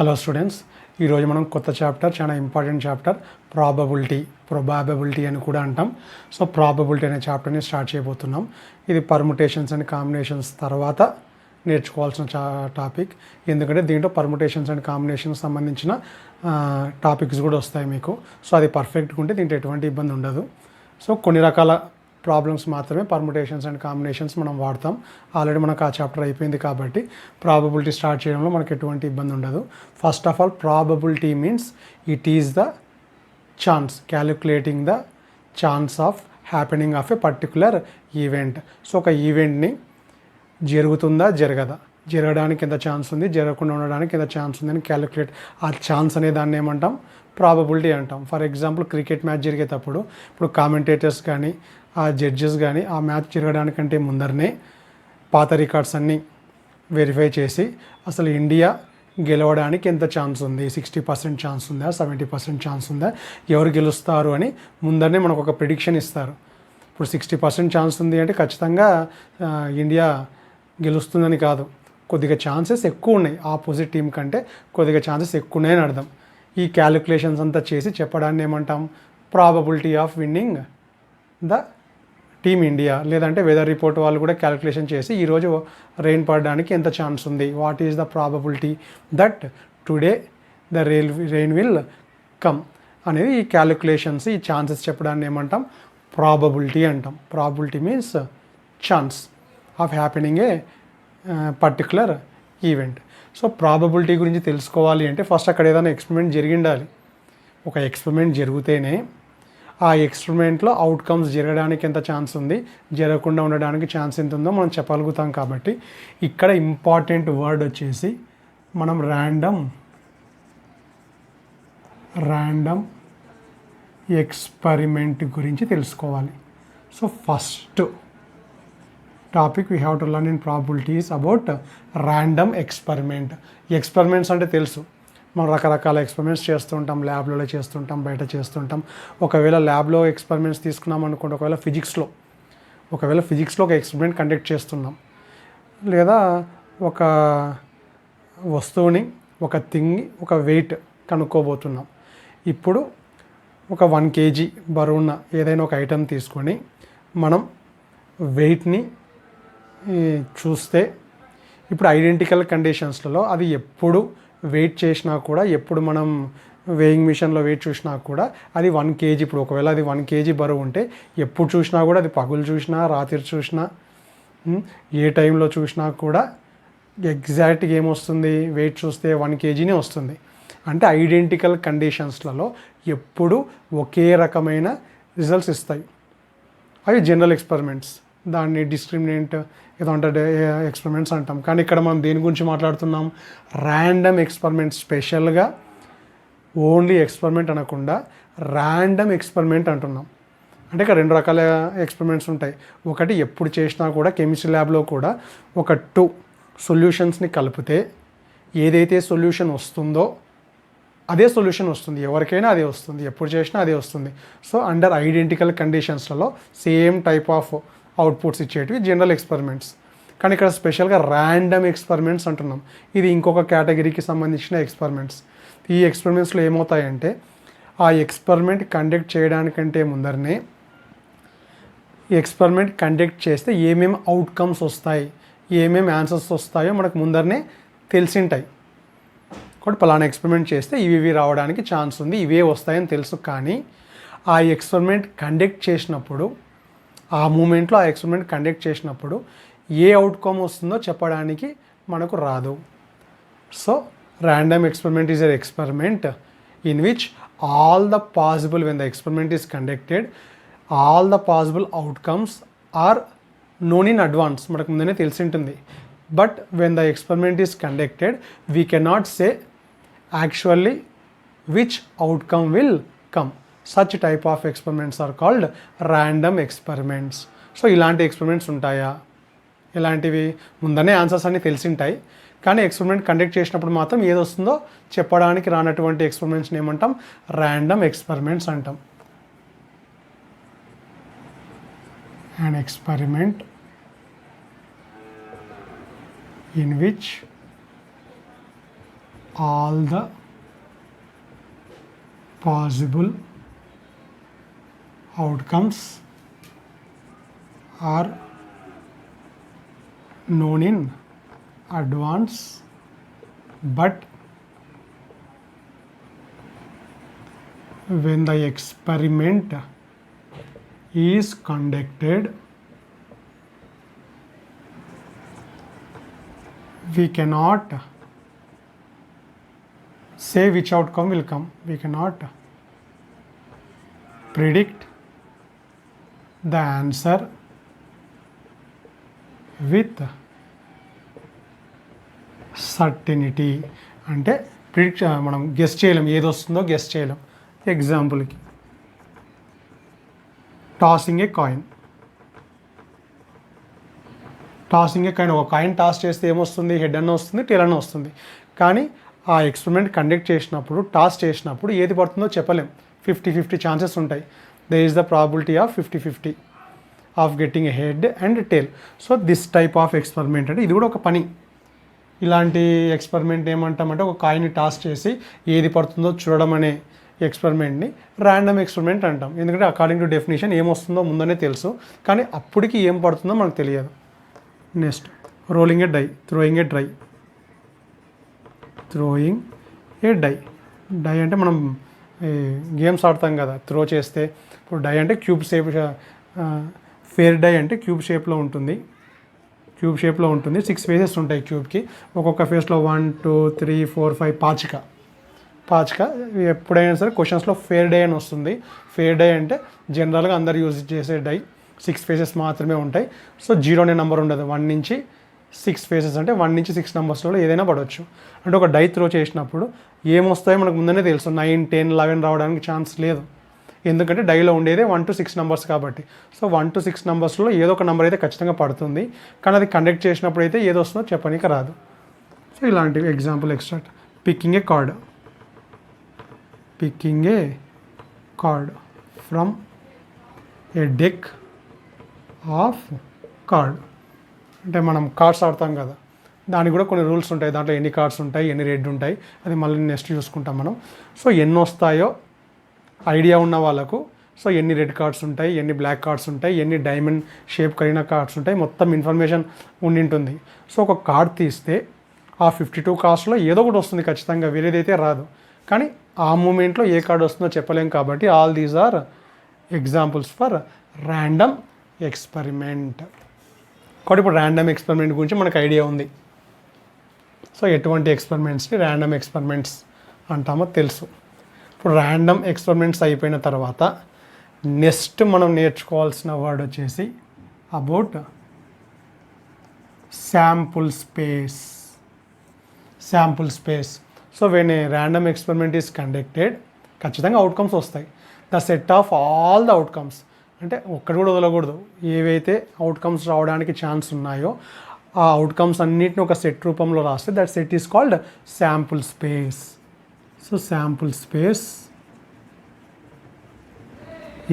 Hello students, ఈరోజు మనం కొత్త చాప్టర్, చాలా ఇంపార్టెంట్ చాప్టర్ ప్రాబబిలిటీ అని కూడా అంటాం. సో ప్రాబబిలిటీ అనే చాప్టర్ని స్టార్ట్ చేయబోతున్నాం. ఇది పర్ముటేషన్స్ అండ్ కాంబినేషన్స్ తర్వాత నేర్చుకోవాల్సిన టాపిక్. ఎందుకంటే దీంట్లో పర్ముటేషన్స్ అండ్ కాంబినేషన్స్ సంబంధించిన టాపిక్స్ కూడా వస్తాయి మీకు. సో అది పర్ఫెక్ట్గా ఉంటే దీంట్లో ఎటువంటి ఇబ్బంది ఉండదు. సో కొన్ని రకాల ప్రాబ్లమ్స్ మాత్రమే పర్ముటేషన్స్ అండ్ కాంబినేషన్స్ మనం వాడతాం. ఆల్రెడీ మనకు ఆ చాప్టర్ అయిపోయింది కాబట్టి ప్రాబబిలిటీ స్టార్ట్ చేయడంలో మనకు ఎటువంటి ఇబ్బంది ఉండదు. First of all, probability means it is the chance, calculating the chance of happening of a particular event. So ఒక ఈవెంట్ని జరుగుతుందా జరగదా, జరగడానికి ఎంత ఛాన్స్ ఉంది, జరగకుండా ఉండడానికి ఎంత ఛాన్స్ ఉంది అని క్యాలిక్యులేట్, ఆ ఛాన్స్ అనే దాన్ని ఏమంటాం, ప్రాబబిలిటీ అంటాం. ఫర్ ఎగ్జాంపుల్, క్రికెట్ మ్యాచ్ జరిగేటప్పుడు ఇప్పుడు కామెంటేటర్స్ కానీ ఆ జడ్జెస్ కానీ ఆ మ్యాచ్ జరగడానికంటే ముందరనే పాత రికార్డ్స్ అన్నీ వెరిఫై చేసి అసలు ఇండియా గెలవడానికి ఎంత ఛాన్స్ ఉంది, 60% ఛాన్స్ ఉందా, 70% ఛాన్స్ ఉందా, ఎవరు గెలుస్తారు అని ముందరనే మనకు ఒక ప్రిడిక్షన్ ఇస్తారు. ఇప్పుడు 60% ఛాన్స్ ఉంది అంటే ఖచ్చితంగా ఇండియా గెలుస్తుందని కాదు, కొద్దిగా ఛాన్సెస్ ఎక్కువ ఉన్నాయి, ఆపోజిట్ టీం కంటే కొద్దిగా ఛాన్సెస్ ఎక్కువ ఉన్నాయని అర్థం. ఈ క్యాలిక్యులేషన్స్ అంతా చేసి చెప్పడాన్ని ఏమంటాం, probability of winning the team India. లేదంటే వెదర్ రిపోర్ట్ వాళ్ళు కూడా క్యాలిక్యులేషన్ చేసి ఈరోజు రెయిన్ పడడానికి ఎంత ఛాన్స్ ఉంది, what is the probability that today the rain will come అనేది ఈ క్యాలిక్యులేషన్స్, ఈ ఛాన్సెస్ చెప్పడాన్ని ఏమంటాం, ప్రాబబిలిటీ అంటాం. Probability means chance of happening A particular event. So probability గురించి తెలుసుకోవాలి అంటే ఫస్ట్ అక్కడ ఏదైనా ఎక్స్పెరిమెంట్ జరిగి ఉండాలి. ఒక ఎక్స్పెరిమెంట్ జరిగితేనే ఆ ఎక్స్పెరిమెంట్లో అవుట్కమ్స్ జరగడానికి ఎంత ఛాన్స్ ఉంది, జరగకుండా ఉండడానికి ఛాన్స్ ఎంత ఉందో మనం చెప్పగలుగుతాం. కాబట్టి ఇక్కడ ఇంపార్టెంట్ వర్డ్ వచ్చేసి మనం ర్యాండమ్ ఎక్స్పెరిమెంట్ గురించి తెలుసుకోవాలి. So first topic we have to learn in probabilities about random experiment. Experiments అంటే తెలుసు, మనం రకరకాల ఎక్స్పెరిమెంట్స్ చేస్తుంటాం, ల్యాబ్లలో చేస్తుంటాం, బయట చేస్తుంటాం. ఒకవేళ ల్యాబ్లో ఎక్స్పెరిమెంట్స్ తీసుకున్నాం అనుకోండి, ఒకవేళ ఫిజిక్స్లో ఒక ఎక్స్పెరిమెంట్ కండక్ట్ చేస్తున్నాం, లేదా ఒక వస్తువుని, ఒక థింగ్ని, ఒక వెయిట్ కనుక్కోబోతున్నాం. ఇప్పుడు ఒక 1 kg బరువున్న ఏదైనా ఒక ఐటెం తీసుకొని మనం వెయిట్ని చూస్తే, ఇప్పుడు ఐడెంటికల్ కండిషన్స్లలో అది ఎప్పుడు వెయిట్ చేసినా కూడా, ఎప్పుడు మనం వేయింగ్ మిషన్లో వెయిట్ చూసినా కూడా అది 1 kg. ఇప్పుడు ఒకవేళ అది 1 kg బరువు ఉంటే ఎప్పుడు చూసినా కూడా, అది పగులు చూసినా, రాత్రి చూసినా, ఏ టైంలో చూసినా కూడా ఎగ్జాక్ట్గా ఏమొస్తుంది, వెయిట్ చూస్తే 1 kgనే వస్తుంది. అంటే ఐడెంటికల్ కండిషన్స్లలో ఎప్పుడు ఒకే రకమైన రిజల్ట్స్ ఇస్తాయి. అవి జనరల్ ఎక్స్పెరిమెంట్స్, దాన్ని డిస్క్రిమినెంట్ ఏదో అంటే ఎక్స్పెరిమెంట్స్ అంటాం. కానీ ఇక్కడ మనం దేని గురించి మాట్లాడుతున్నాం, ర్యాండమ్ ఎక్స్పెరిమెంట్. స్పెషల్గా ఓన్లీ ఎక్స్పెరిమెంట్ అనకుండా ర్యాండమ్ ఎక్స్పెరిమెంట్ అంటున్నాం. అంటే ఇక్కడ 2 రకాల ఎక్స్పెరిమెంట్స్ ఉంటాయి. ఒకటి, ఎప్పుడు చేసినా కూడా కెమిస్ట్రీ ల్యాబ్లో కూడా ఒక 2 సొల్యూషన్స్ని కలిపితే ఏదైతే సొల్యూషన్ వస్తుందో అదే సొల్యూషన్ వస్తుంది, ఎవరికైనా అదే వస్తుంది, ఎప్పుడు చేసినా అదే వస్తుంది. సో అండర్ ఐడెంటికల్ కండిషన్స్లలో సేమ్ టైప్ ఆఫ్ అవుట్పుట్స్ ఇచ్చేటివి జనరల్ ఎక్స్పెరిమెంట్స్. కానీ ఇక్కడ స్పెషల్గా ర్యాండమ్ ఎక్స్పెరిమెంట్స్ అంటున్నాం. ఇది ఇంకొక కేటగిరీకి సంబంధించిన ఎక్స్పెరిమెంట్స్. ఈ ఎక్స్పెరిమెంట్స్లో ఏమవుతాయంటే, ఆ ఎక్స్పెరిమెంట్ కండక్ట్ చేయడానికంటే ముందరనే ఎక్స్పెరిమెంట్ కండక్ట్ చేస్తే ఏమేమి అవుట్కమ్స్ వస్తాయి, ఏమేమి ఆన్సర్స్ వస్తాయో మనకు ముందరనే తెలిసింటాయి. కాబట్టి పలానా ఎక్స్పెరిమెంట్ చేస్తే ఇవి రావడానికి ఛాన్స్ ఉంది, ఇవే వస్తాయని తెలుసు. కానీ ఆ ఎక్స్పెరిమెంట్ కండక్ట్ చేసినప్పుడు, ఆ మూమెంట్లో ఆ ఎక్స్పెరిమెంట్ కండక్ట్ చేసినప్పుడు ఏ అవుట్కమ్ వస్తుందో చెప్పడానికి మనకు రాదు. So random experiment is a experiment in which all the possible, when the experiment is conducted, all the possible outcomes are known in advance, మనకు ముందనే తెలిసి ఉంటుంది. But when the experiment is conducted we cannot say actually which outcome will come. Such type of experiments are called random experiments. So ఇలాంటి experiments ఉంటాయా, ఇలాంటివి ముందనే answers అన్నీ తెలిసింటాయి, కానీ experiment conduct చేసినప్పుడు మాత్రం ఏది వస్తుందో చెప్పడానికి రానటువంటి ఎక్స్పెరిమెంట్స్ని ఏమంటాం, ర్యాండమ్ ఎక్స్పెరిమెంట్స్ అంటాం. An experiment in which all the possible outcomes are known in advance, but when the experiment is conducted, we cannot say which outcome will come. We cannot predict the answer with certainty. అంటే predict మనం guess చేయలేం, ఏది వస్తుందో guess చేయలేం. ఎగ్జాంపుల్కి tossing ఏ coin. ఒక coin toss చేస్తే ఏమొస్తుంది? హెడ్ అన్న వస్తుంది, టేల్ అన్న వస్తుంది. కానీ ఆ ఎక్స్పెరిమెంట్ కండక్ట్ చేసినప్పుడు, టాస్ చేసినప్పుడు ఏది పడుతుందో చెప్పలేం. 50-50 ఛాన్సెస్ ఉంటాయి. There is the probability of 50-50 of getting a head and tail. So this type of experiment అంటే ఇది కూడా ఒక పని. ఇలాంటి ఎక్స్పెరిమెంట్ ఏమంటామంటే ఒక కాయిన్ టాస్ చేసి ఏది పడుతుందో చూడడం అనే ఎక్స్పెరిమెంట్ని ర్యాండమ్ ఎక్స్పెరిమెంట్ అంటాం. ఎందుకంటే అకార్డింగ్ టు డెఫినేషన్ ఏమొస్తుందో ముందనే తెలుసు, కానీ అప్పటికి ఏం పడుతుందో మనకు తెలియదు. Next rolling a die, throwing a die. Die అంటే మనం గేమ్స్ ఆడతాం కదా, త్రో చేస్తే. ఇప్పుడు డై అంటే క్యూబ్ షేప్, ఫేర్ డై అంటే క్యూబ్ షేప్లో ఉంటుంది. 6 ఫేసెస్ ఉంటాయి క్యూబ్కి. ఒక్కొక్క ఫేస్లో 1 2 3 4 5 పాచిక. ఎప్పుడైనా సరే క్వశ్చన్స్లో ఫేర్ డై అని వస్తుంది. ఫేర్ డై అంటే జనరల్గా అందరు యూజ్ చేసే డై. 6 ఫేసెస్ మాత్రమే ఉంటాయి. సో 0 అనే నెంబర్ ఉండదు. 1 నుంచి 6 ఫేసెస్ అంటే 1 నుంచి 6 నెంబర్స్లో ఏదైనా పడవచ్చు. అంటే ఒక డై త్రో చేసినప్పుడు ఏమొస్తాయో మనకు ముందనే తెలుసు. 9 10 11 రావడానికి ఛాన్స్ లేదు, ఎందుకంటే డైలో ఉండేదే 1 to 6 నెంబర్స్ కాబట్టి. సో 1 to 6 నెంబర్స్లో ఏదో ఒక నెంబర్ అయితే ఖచ్చితంగా పడుతుంది. కానీ అది కండక్ట్ చేసినప్పుడు అయితే ఏదో వస్తుందో చెప్పనీకి రాదు. సో ఇలాంటివి example extract. Picking a card from A deck of card. అంటే మనం కార్డ్స్ ఆడతాం కదా, దానికి కూడా కొన్ని రూల్స్ ఉంటాయి. దాంట్లో ఎన్ని కార్డ్స్ ఉంటాయి, ఎన్ని రెడ్ ఉంటాయి, అది మళ్ళీ నెక్స్ట్ చూసుకుంటాం మనం. సో ఎన్ని వస్తాయో ఐడియా ఉన్న వాళ్ళకు, సో ఎన్ని రెడ్ కార్డ్స్ ఉంటాయి, ఎన్ని బ్లాక్ కార్డ్స్ ఉంటాయి, ఎన్ని డైమండ్ షేప్ కలిగిన కార్డ్స్ ఉంటాయి, మొత్తం ఇన్ఫర్మేషన్ ఉండింటుంది. సో ఒక కార్డ్ తీస్తే ఆ 52 కార్డ్స్లో ఏదో ఒకటి వస్తుంది ఖచ్చితంగా, వేరేదైతే రాదు. కానీ ఆ మూమెంట్లో ఏ కార్డ్ వస్తుందో చెప్పలేం కాబట్టి all these are examples for random experiment. కాబట్టి ఇప్పుడు ర్యాండమ్ ఎక్స్పెరిమెంట్ గురించి మనకు ఐడియా ఉంది. సో ఎటువంటి ఎక్స్పెరిమెంట్స్ని ర్యాండమ్ ఎక్స్పెరిమెంట్స్ అంటామో తెలుసు. ఇప్పుడు ర్యాండమ్ ఎక్స్పెరిమెంట్స్ అయిపోయిన తర్వాత నెక్స్ట్ మనం నేర్చుకోవాల్సిన వర్డ్ వచ్చేసి about sample space. So when A random experiment is conducted, ఖచ్చితంగా అవుట్కమ్స్ వస్తాయి. The set of all the outcomes, అంటే ఒక్కటి కూడా వదలకూడదు. ఏవైతే అవుట్కమ్స్ రావడానికి ఛాన్స్ ఉన్నాయో ఆ అవుట్కమ్స్ అన్నిటిని ఒక సెట్ రూపంలో రాస్తే that set is called sample space. So sample space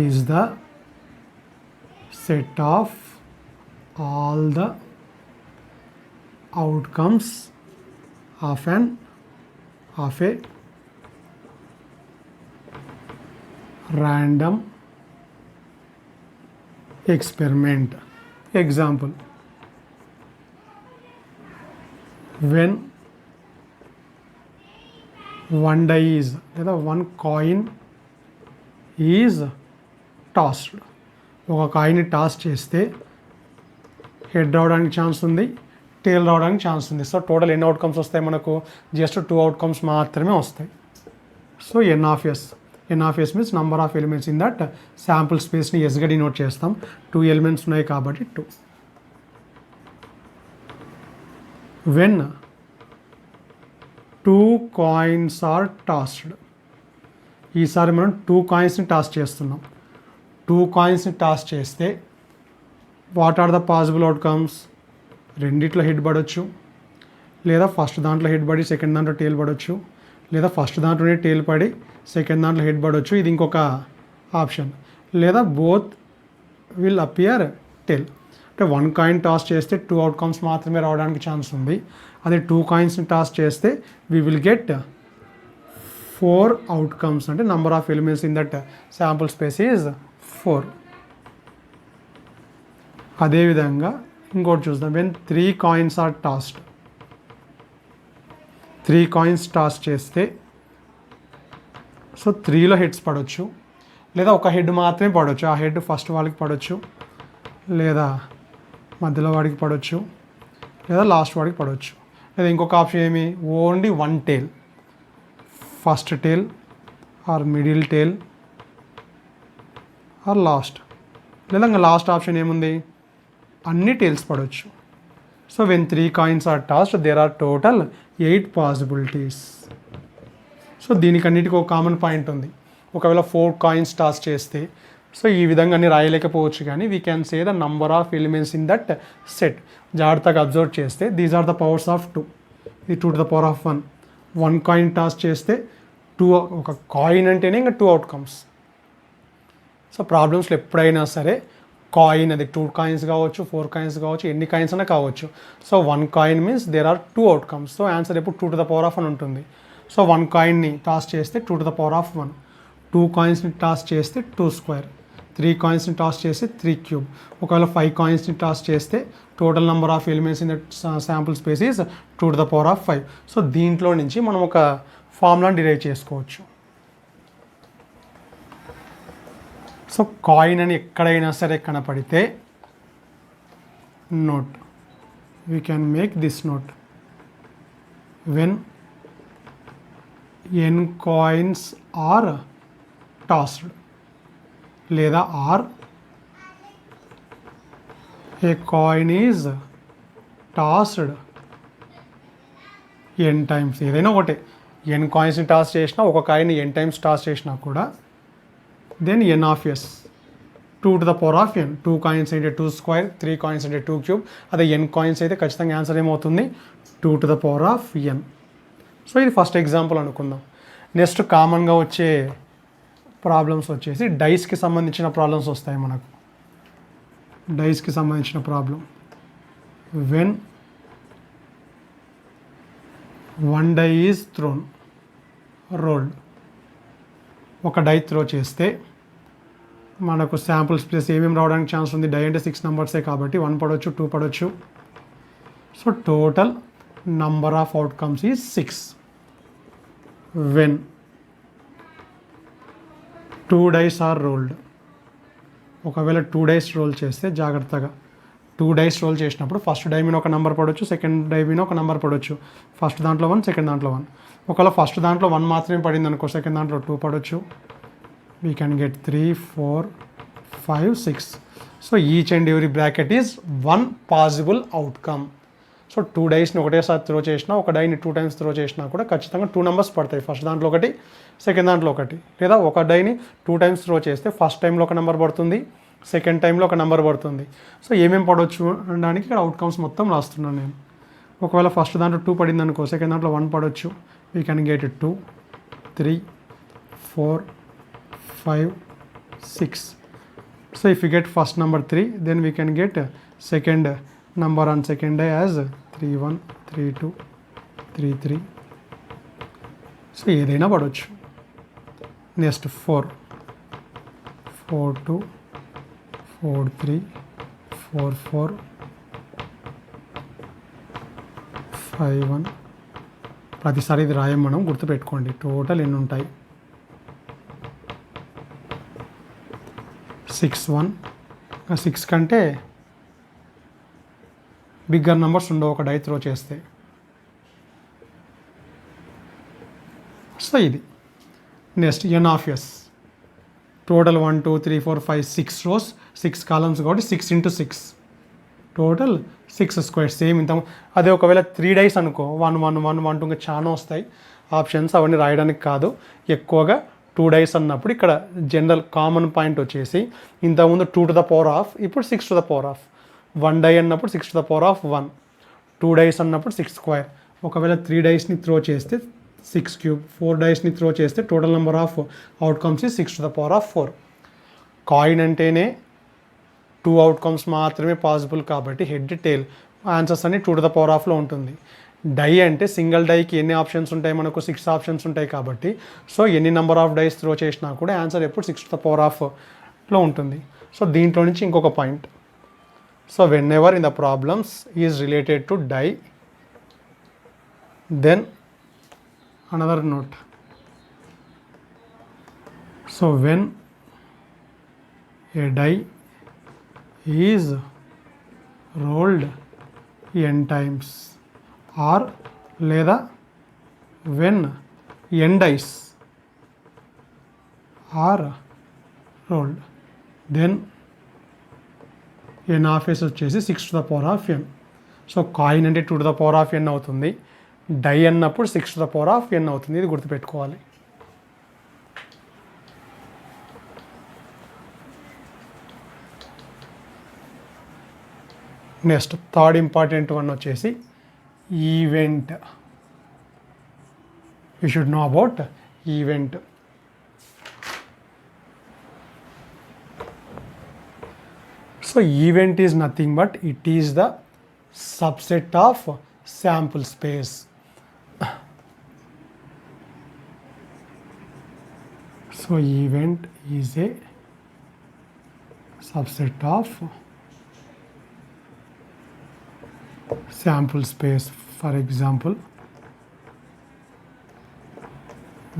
is the set of all the outcomes of A random experiment. Example, when one die is, లేదా one coin is tossed, ఒక కాయిన్ని toss చేస్తే head రావడానికి chance ఉంది, టేల్ రావడానికి chance ఉంది. So total ఎన్ని outcomes వస్తాయి మనకు? జస్ట్ 2 అవుట్కమ్స్ మాత్రమే వస్తాయి. So N of S means number of elements in that sample స్పేస్ని ఎస్గా డినోట్ చేస్తాం. 2 ఎలిమెంట్స్ ఉన్నాయి కాబట్టి 2. వెన్ 2 కాయిన్స్ ఆర్ టాస్డ్, ఈసారి మనం 2 కాయిన్స్ని టాస్ చేస్తున్నాం. 2 కాయిన్స్ని టాస్ చేస్తే what are the possible outcomes? రెండిట్లో హెడ్ పడవచ్చు, లేదా ఫస్ట్ దాంట్లో హెడ్ పడి సెకండ్ దాంట్లో టేల్ పడవచ్చు, లేదా ఫస్ట్ దాంట్లోనే టేల్ పడి సెకండ్ దాంట్లో హెడ్ పడవచ్చు, ఇది ఇంకొక ఆప్షన్. లేదా బోత్ విల్ అపియర్ టేల్. అంటే 1 కాయిన్ టాస్ చేస్తే 2 అవుట్కమ్స్ మాత్రమే రావడానికి ఛాన్స్ ఉంది. అదే 2 కాయిన్స్ని టాస్ చేస్తే వీ విల్ గెట్ 4 అవుట్కమ్స్. అంటే number of elements in that sample space is 4. అదేవిధంగా ఇంకోటి చూద్దాం. When 3 coins are tossed, 3 coins toss చేస్తే సో 3లో హెడ్స్ పడవచ్చు, లేదా ఒక హెడ్ మాత్రమే పడవచ్చు. ఆ హెడ్ ఫస్ట్ వాళ్ళకి పడవచ్చు, లేదా మధ్యలో వాడికి పడవచ్చు, లేదా లాస్ట్ వాడికి పడవచ్చు. లేదా ఇంకొక ఆప్షన్ ఏమి, only 1 tail, first tail or middle tail or last. లేదా ఇంకా లాస్ట్ ఆప్షన్ ఏముంది, అన్ని టేల్స్ పడవచ్చు. So when 3 coins are tossed there are total 8 possibilities. So దీనికన్నిటికీ ఒక కామన్ పాయింట్ ఉంది. ఒకవేళ 4 కాయిన్స్ టాస్ చేస్తే సో ఈ విధంగా అన్ని రాయలేకపోవచ్చు, కానీ we can say the number of elements in that set. జాగ్రత్తగా అబ్జర్వ్ చేస్తే these are the powers of 2, ఇది 2 to the power of 1. 1 coin toss చేస్తే 2, ఒక కాయిన్ అంటేనే ఇంకా 2 అవుట్కమ్స్. సో ప్రాబ్లమ్స్లో ఎప్పుడైనా సరే కాయిన్ అది 2 కాయిన్స్ కావచ్చు, 4 కాయిన్స్ కావచ్చు, ఎన్ని కాయిన్స్ అయినా కావచ్చు. So 1 coin means there are 2 outcomes. So answer ఎప్పుడు 2 to the power of 1 ఉంటుంది. సో 1 కాయిన్ని టాస్ చేస్తే 2 to the power of 1, 2 కాయిన్స్ని టాస్ చేస్తే 2 స్క్వేర్, 3 కాయిన్స్ని టాస్ చేస్తే 3 క్యూబ్. ఒకవేళ 5 కాయిన్స్ని టాస్ చేస్తే total number of elements in that sample space is 2 to the power of 5. So దీంట్లో నుంచి మనం ఒక ఫార్ములాని డిరైవ్ చేసుకోవచ్చు. సో కాయిన్ అని ఎక్కడైనా సరే కనపడితే note, we can make this note. When n coins are tossed, లేదా or a coin is tossed n times, ఏదైనా ఒకటే n కాయిన్స్ని టాస్ చేసినా, ఒక కాయిన్ n టైమ్స్ టాస్ చేసినా కూడా then n of s 2 to the power of n. 2 coins అయితే 2 square, 3 coins అయితే 2 cube. అదే n కాయిన్స్ అయితే ఖచ్చితంగా ఆన్సర్ ఏమవుతుంది, 2 to the power of n. So ఇది ఫస్ట్ ఎగ్జాంపుల్ అనుకుందాం. నెక్స్ట్ కామన్గా వచ్చే ప్రాబ్లమ్స్ వచ్చేసి డైస్కి సంబంధించిన ప్రాబ్లమ్స్ వస్తాయి మనకు. డైస్కి సంబంధించిన problem, when 1 die is thrown rolled, ఒక డై త్రో చేస్తే మనకు శాంపుల్స్ ప్లస్ ఏమేమి రావడానికి ఛాన్స్ ఉంది. డై అంటే 6 నెంబర్సే కాబట్టి 1 పడవచ్చు, 2 పడవచ్చు. So total number of outcomes is 6. When 2 dice are rolled, ఒకవేళ 2 డైస్ రోల్ చేస్తే జాగ్రత్తగా 2 డైస్ రోల్ చేసినప్పుడు ఫస్ట్ డై మీద ఒక నెంబర్ పడవచ్చు, సెకండ్ డై మీద ఒక నెంబర్ పడవచ్చు. ఫస్ట్ దాంట్లో 1, సెకండ్ దాంట్లో 1. ఒకవేళ ఫస్ట్ దాంట్లో 1 మాత్రమే పడింది అనుకో, సెకండ్ దాంట్లో 2 పడవచ్చు. We can get 3, 4, 5, 6. So each and every bracket is 1 possible outcome. So 2 డైస్ని ఒకటేసారి త్రో చేసినా, ఒక డైని 2 టైమ్స్ త్రో చేసినా కూడా ఖచ్చితంగా 2 నెంబర్స్ పడతాయి. ఫస్ట్ దాంట్లో ఒకటి, సెకండ్ దాంట్లో ఒకటి. లేదా ఒక డైని 2 టైమ్స్ త్రో చేస్తే ఫస్ట్ టైంలో ఒక నెంబర్ పడుతుంది, సెకండ్ టైంలో ఒక నెంబర్ పడుతుంది. సో ఏమేమి పడవచ్చు అనడానికి ఇక్కడ అవుట్కమ్స్ మొత్తం రాస్తున్నాను నేను. ఒకవేళ ఫస్ట్ దాంట్లో 2 పడింది అనుకో, సెకండ్ దాంట్లో 1 పడవచ్చు. We can get 2, 3, 4, 5, 6. So if you get first number 3, then we can get second number on second day as 3, 1, 3, 2, 3, 3. So ఏదైనా పడవచ్చు. నెక్స్ట్ 4, 4, 2, 4, 3, 4, 4, 5, 1. ప్రతిసారి ఇది రాయం, మనం గుర్తుపెట్టుకోండి టోటల్ ఎన్ని ఉంటాయి. 6, 1. 6 కంటే బిగ్గర్ నెంబర్స్ ఉండవు ఒక డై త్రో చేస్తే. సో ఇది next n of s, total 1, 2, 3, 4, 5, 6 rows, 6 columns కాబట్టి 6 into 6, టోటల్ 6 స్క్వేర్. సేమ్ ఇంత. అదే ఒకవేళ 3 డైస్ అనుకో, 1, 1, 1, 1, 2 ఇంకా చాలా వస్తాయి ఆప్షన్స్. అవన్నీ రాయడానికి కాదు, ఎక్కువగా 2 డైస్ అన్నప్పుడు ఇక్కడ జనరల్ కామన్ పాయింట్ వచ్చేసి ఇంతకుముందు 2 to the power of, ఇప్పుడు 6 to the power of. 1 die అన్నప్పుడు 6 to the power of 1, 2 dice అన్నప్పుడు 6 స్క్వేర్. ఒకవేళ 3 డైస్ని త్రో చేస్తే 6 క్యూబ్, 4 డైస్ని త్రో చేస్తే total number of outcomes 6 to the power of 4. Coin అంటేనే 2 అవుట్కమ్స్ మాత్రమే పాసిబుల్ కాబట్టి హెడ్ టేల్ ఆన్సర్స్ అన్ని 2⁴లో ఉంటుంది. డై అంటే సింగిల్ డైకి ఎన్ని ఆప్షన్స్ ఉంటాయి, మనకు 6 ఆప్షన్స్ ఉంటాయి కాబట్టి సో ఎన్ని నెంబర్ ఆఫ్ డైస్ త్రో చేసినా కూడా ఆన్సర్ ఎప్పుడు 6⁴లో ఉంటుంది. సో దీంట్లో నుంచి ఇంకొక point, so whenever in the problems is related to die then another note, so when a die is rolled n times or లేదా when n dice are rolled then n of s వచ్చేసి 6⁴n. So coin అంటే 2⁴n అవుతుంది, die అన్నప్పుడు 6⁴n అవుతుంది. ఇది గుర్తుపెట్టుకోవాలి. Next third important one వచ్చేసి event. You should know about event. So event is nothing but it is the subset of sample space. So event is a subset of sample space. For example,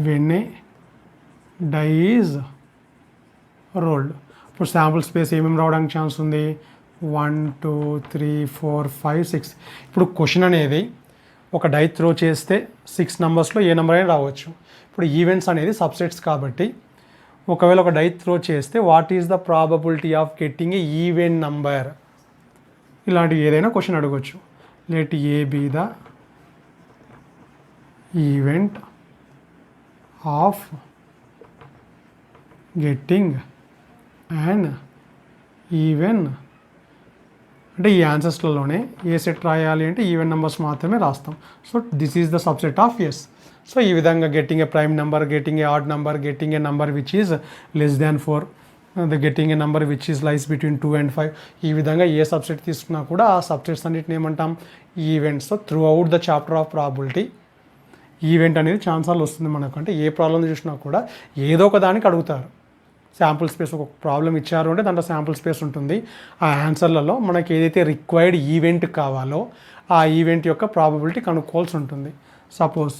when a die is rolled, ఇప్పుడు sample space ఏమేమి రావడానికి chance ఉంది, 1 2 3 4 5 6. ఇప్పుడు question అనేది ఒక die throw చేస్తే 6 నెంబర్స్లో ఏ number అయినా రావచ్చు. ఇప్పుడు ఈవెంట్స్ అనేది సబ్సెట్స్ కాబట్టి ఒకవేళ ఒక డై త్రో చేస్తే what is the probability of getting A event number, ఇలాంటివి ఏదైనా క్వశ్చన్ అడగవచ్చు. Let A be the event of getting and even, అంటే ఈ ఆన్సర్స్లలోనే ఏ సెట్ రాయాలి అంటే ఈవెన్ నెంబర్స్ మాత్రమే రాస్తాం. So this is the subset of S. So ఈ విధంగా getting a prime number, getting a odd number, getting a number which is less than 4, getting a number which is lies between 2 and 5. ఈ విధంగా a subset తీసుకున్నా కూడా ఆ subsets అన్నిటిని ఏమంటాం, events. So through out the chapter of probability event అనేది ఛాన్సార్లు వస్తుంది మనకు. అంటే ఏ ప్రాబ్లం చూసినా కూడా ఏదో ఒక దానికి అడుగుతారు. శాంపుల్ స్పేస్ ఒక ప్రాబ్లం ఇచ్చారు అంటే దాంట్లో శాంపుల్ స్పేస్ ఉంటుంది. ఆ ఆన్సర్లలో మనకి ఏదైతే రిక్వైర్డ్ ఈవెంట్ కావాలో ఆ ఈవెంట్ యొక్క ప్రాబబిలిటీ కనుక్కోవాల్సి ఉంటుంది. సపోజ్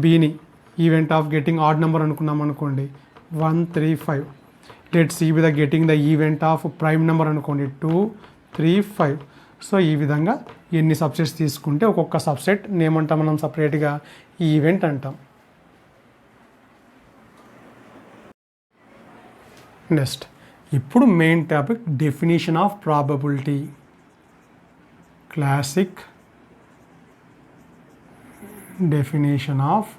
బీని event of getting odd number అనుకున్నాం అనుకోండి, 1 3 5. Let C be the getting the event of prime number అనుకోండి, 2 3 5. సో ఈ విధంగా ఎన్ని సబ్సెట్స్ తీసుకుంటే ఒక్కొక్క సబ్సెట్ ఏమంటాం మనం సపరేట్గా ఈవెంట్ అంటాం. నెక్స్ట్ ఇప్పుడు main topic definition of probability. Classic definition of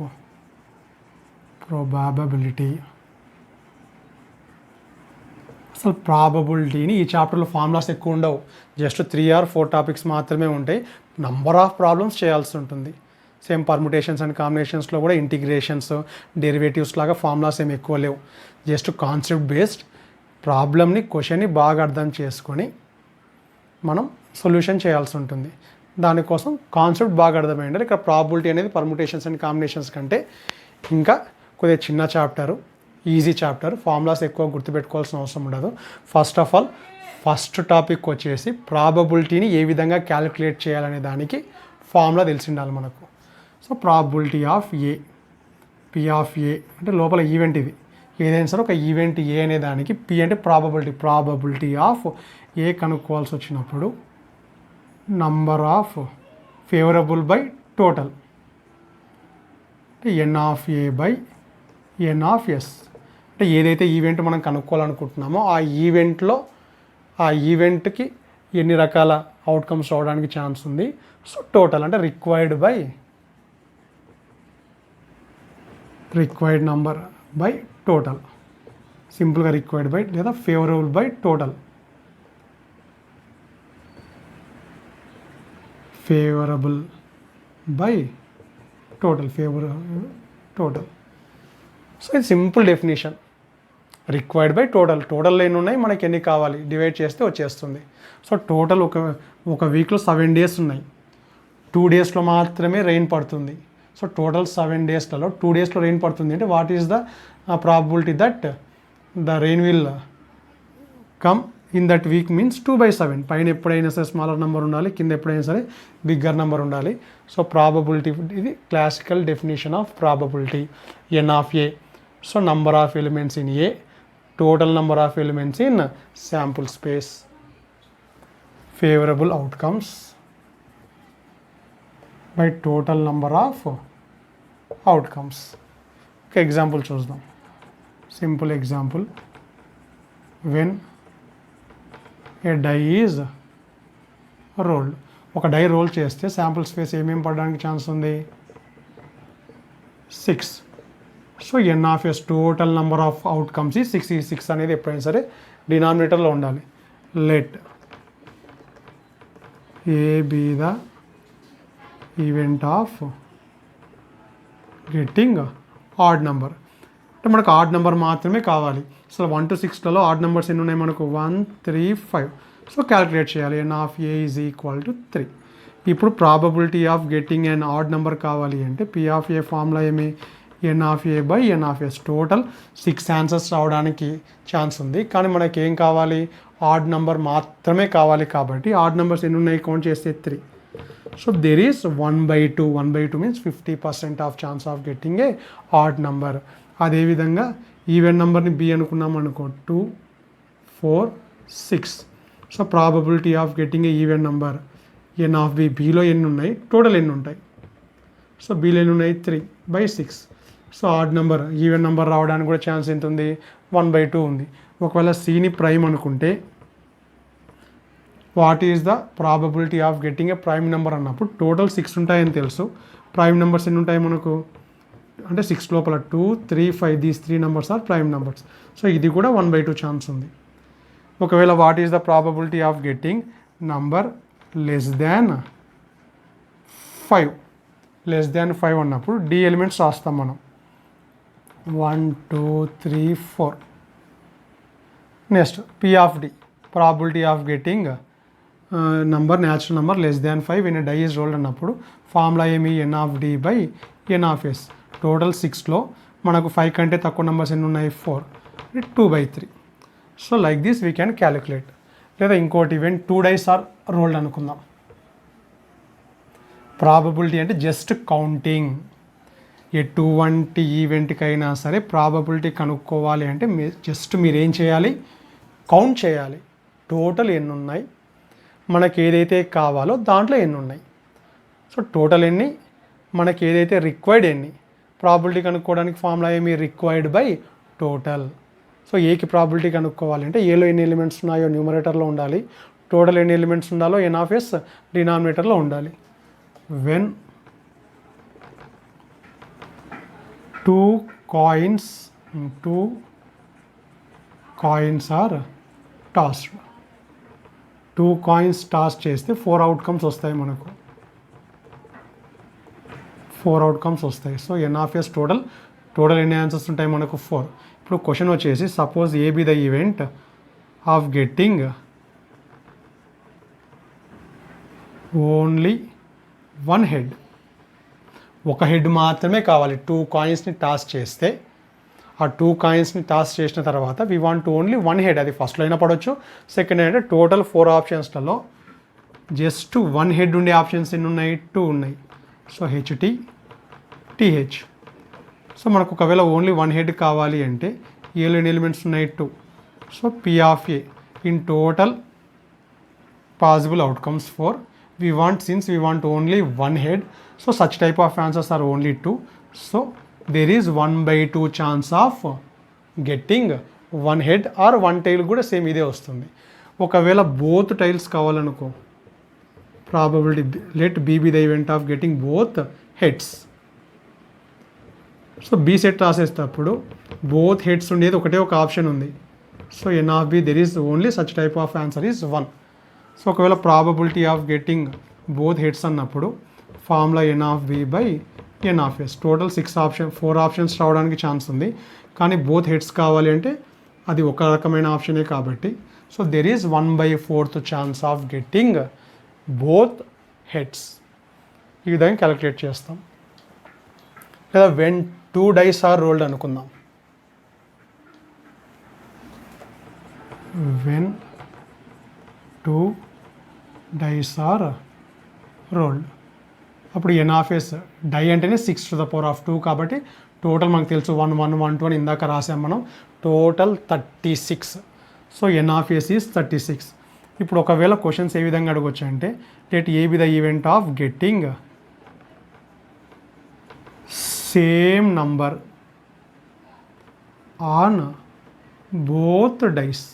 probability. అసలు ప్రాబబిలిటీని ఈ చాప్టర్లో ఫార్ములాస్ ఎక్కువ ఉండవు, జస్ట్ 3 or 4 టాపిక్స్ మాత్రమే ఉంటాయి. నంబర్ ఆఫ్ ప్రాబ్లమ్స్ చేయాల్సి ఉంటుంది. సేమ్ పర్ముటేషన్స్ అండ్ కాంబినేషన్స్లో కూడా ఇంటిగ్రేషన్స్, డెరివేటివ్స్ లాగా ఫార్ములాస్ ఏమి ఎక్కువ లేవు. జస్ట్ కాన్సెప్ట్ బేస్డ్ ప్రాబ్లమ్ని, క్వశ్చన్ని బాగా అర్థం చేసుకొని మనం సొల్యూషన్ చేయాల్సి ఉంటుంది. దానికోసం కాన్సెప్ట్ బాగా అర్థమైండాలి. ఇక్కడ ప్రాబిలిటీ అనేది పర్ముటేషన్స్ అండ్ కాంబినేషన్స్ కంటే ఇంకా కొద్దిగా చిన్న చాప్టరు, ఈజీ చాప్టర్. ఫార్ములాస్ ఎక్కువ గుర్తుపెట్టుకోవాల్సిన అవసరం ఉండదు. First of all first topic వచ్చేసి ప్రాబబిలిటీని ఏ విధంగా క్యాలిక్యులేట్ చేయాలనే దానికి ఫార్ములా తెలిసి ఉండాలి మనకు. So probability of A, P of A అంటే లోపల ఈవెంట్, ఇది ఏదైనా సరే ఒక ఈవెంట్ ఏ అనే దానికి పి అంటే ప్రాబబిలిటీ ఆఫ్ ఏ కనుక్కోవాల్సి వచ్చినప్పుడు number of favourable by total అంటే N of A by N of S. అంటే ఏదైతే ఈవెంట్ మనం కనుక్కోవాలనుకుంటున్నామో ఆ ఈవెంట్లో ఆ ఈవెంట్కి ఎన్ని రకాల అవుట్కమ్స్ రావడానికి ఛాన్స్ ఉంది. సో టోటల్ అంటే రిక్వైర్డ్ నంబర్ బై టోటల్, సింపుల్గా రిక్వైర్డ్ బై లేదా favourable by total. Favourable by total, total. So ఇది simple definition. Required by total ఎన్ని ఉన్నాయి, మనకి ఎన్ని కావాలి డివైడ్ చేస్తే వచ్చేస్తుంది. సో టోటల్ ఒక వీక్లో 7 days ఉన్నాయి, 2 daysలో మాత్రమే రెయిన్ పడుతుంది. సో టోటల్ 7 daysలలో 2 daysలో రెయిన్ పడుతుంది అంటే what is the probability that the rain will come in that week means 2/7. పైన ఎప్పుడైనా సరే స్మాలర్ నెంబర్ ఉండాలి, కింద ఎప్పుడైనా సరే బిగ్గర్ నెంబర్ ఉండాలి. సో ప్రాబబిలిటీ, ఇది classical definition of probability. N of A, so number of elements in A, total number of elements in sample space. Favorable outcomes by total number of outcomes. Okay, example చూద్దాం. Simple example. When a die is rolled, ఒక die roll చేస్తే sample space ఏమేమి పడడానికి chance ఉంది, 6. So N of S total number of outcomes ఈ 6. ఈ 6 అనేది ఎప్పుడైనా సరే డినామినేటర్లో ఉండాలి. Let A be the event of getting odd number. అంటే మనకు ఆడ్ నెంబర్ మాత్రమే కావాలి. సో 1 to 6లలో ఆడ్ నెంబర్స్ ఎన్ని ఉన్నాయి మనకు, 1, 3, 5. సో క్యాలిక్యులేట్ చేయాలి. N of A is equal to 3. ఇప్పుడు probability of getting and odd number కావాలి అంటే పి ఆఫ్ ఏ ఫార్ములా ఏమి, N of A by N of S. Total 6 answers రావడానికి ఛాన్స్ ఉంది, కానీ మనకి ఏం కావాలి, ఆడ్ నెంబర్ మాత్రమే కావాలి. కాబట్టి ఆడ్ నెంబర్స్ ఎన్ని ఉన్నాయి కౌంట్ చేస్తే 3. So there is 1/2. 1/2 means 50% of chance of getting a odd number. అదేవిధంగా ఈవెన్ నెంబర్ని బి అనుకున్నాం అనుకో, 2, 4, 6. So probability of getting a even number N of B. బిలో ఎన్ని ఉన్నాయి, టోటల్ ఎన్ని ఉంటాయి, సో బిలో ఎన్ని ఉన్నాయి, 3/6. So odd number even number రావడానికి కూడా ఛాన్స్ ఎంత ఉంది, 1/2 ఉంది. ఒకవేళ సిని ప్రైమ్ అనుకుంటే what is the probability of getting a prime number అన్నప్పుడు టోటల్ 6 ఉంటాయని తెలుసు. ప్రైమ్ నెంబర్స్ ఎన్ని ఉంటాయి మనకు అంటే 6 లోపల 2, 3, 5 these 3 numbers are prime numbers. So ఇది కూడా 1/2 ఛాన్స్ ఉంది. ఒకవేళ what is the probability of getting number less than 5. Less than 5 అన్నప్పుడు డి ఎలిమెంట్స్ రాస్తాం మనం, 1, 2, 3, 4. Next P of D, probability of getting number natural number less than 5 when die is rolled అన్నప్పుడు formula ఏమి, N of D by N of S. Total 6లో మనకు 5 కంటే తక్కువ numbers ఎన్ని ఉన్నాయి, 4, 2/3. So like this we can calculate. లేదా ఇంకోటి ఈవెంట్ 2 డైస్ ఆర్ రోల్డ్ అనుకుందాం. ప్రాబబిలిటీ అంటే జస్ట్ కౌంటింగ్. ఎటువంటి ఈవెంట్కైనా సరే ప్రాబబిలిటీ కనుక్కోవాలి అంటే జస్ట్ మీరు ఏం చేయాలి, కౌంట్ చేయాలి. టోటల్ ఎన్ని ఉన్నాయి, మనకి ఏదైతే కావాలో దాంట్లో ఎన్ని ఉన్నాయి. సో టోటల్ ఎన్ని, మనకి ఏదైతే రిక్వైర్డ్ ఎన్ని. ప్రాబిలిటీ కనుక్కోవడానికి ఫార్ములా ఏమి, రిక్వైర్డ్ బై టోటల్. సో ఏకి ప్రాబిలిటీ కనుక్కోవాలి అంటే ఏలో ఎన్ని ఎలిమెంట్స్ ఉన్నాయో న్యూమరేటర్లో ఉండాలి, టోటల్ ఎన్ని ఎలిమెంట్స్ ఉండాలో ఎన్ ఆఫ్ ఎస్ డినామినేటర్లో ఉండాలి. When 2 coins are tossed. 2 coins toss చేస్తే 4 అవుట్కమ్స్ వస్తాయి మనకు, 4 అవుట్కమ్స్ వస్తాయి. So N of S total ఎన్ని ఆన్సర్స్ ఉంటాయి మనకు, 4. ఇప్పుడు క్వశ్చన్ వచ్చేసి suppose A be the event of getting only 1 head. ఒక హెడ్ మాత్రమే కావాలి. 2 కాయిన్స్ని టాస్ చేస్తే ఆ 2 కాయిన్స్ని టాస్ చేసిన తర్వాత వీ వాంట్ ఓన్లీ 1 హెడ్. అది ఫస్ట్లో అయినా పడవచ్చు, సెకండ్ అంటే టోటల్ 4 ఆప్షన్స్లలో జస్ట్ 1 హెడ్ ఉండే ఆప్షన్స్ ఎన్ని ఉన్నాయి, 2 ఉన్నాయి. So HT TH. సో మనకు ఒకవేళ ఓన్లీ 1 హెడ్ కావాలి అంటే ఏలో ఎన్ని ఎలిమెంట్స్ ఉన్నాయి, 2. So P of A in total possible outcomes 4. since we want only 1 head, so such type of answers are only 2. So there is 1/2 chance of getting 1 head or 1 tail కూడా same ఇదే వస్తుంది. ఒకవేళ both tails కావాలనుకో, probability let B B the event of getting both heads. So B set రాసేటప్పుడు both heads ఉండేది ఒకటే ఒక option ఉంది. So N of B there is only such type of answer is 1. So ఒకవేళ probability of getting both heads అన్నప్పుడు formula N of B by N of S. Total 4 options రావడానికి chance ఉంది, కానీ both heads కావాలి అంటే అది ఒక రకమైన ఆప్షనే కాబట్టి so there is 1/4 chance of getting both heads. ఈ విధంగా క్యాలిక్యులేట్ చేస్తాం. లేదా వెన్ 2 డైస్ ఆర్ రోల్డ్ అనుకుందాం. వెన్ 2 డైస్ ఆర్ రోల్డ్, అప్పుడు n ఆఫ్ s డై అంటేనే 6⁴ కాబట్టి టోటల్ మనకు తెలుసు 1 1 1 2 అని ఇందాక రాసాం మనం. Total 36. So n of s is 36. ఇప్పుడు ఒకవేళ క్వశ్చన్స్ ఏ విధంగా అడగొచ్చు అంటే let A be the event of getting same number on both dice.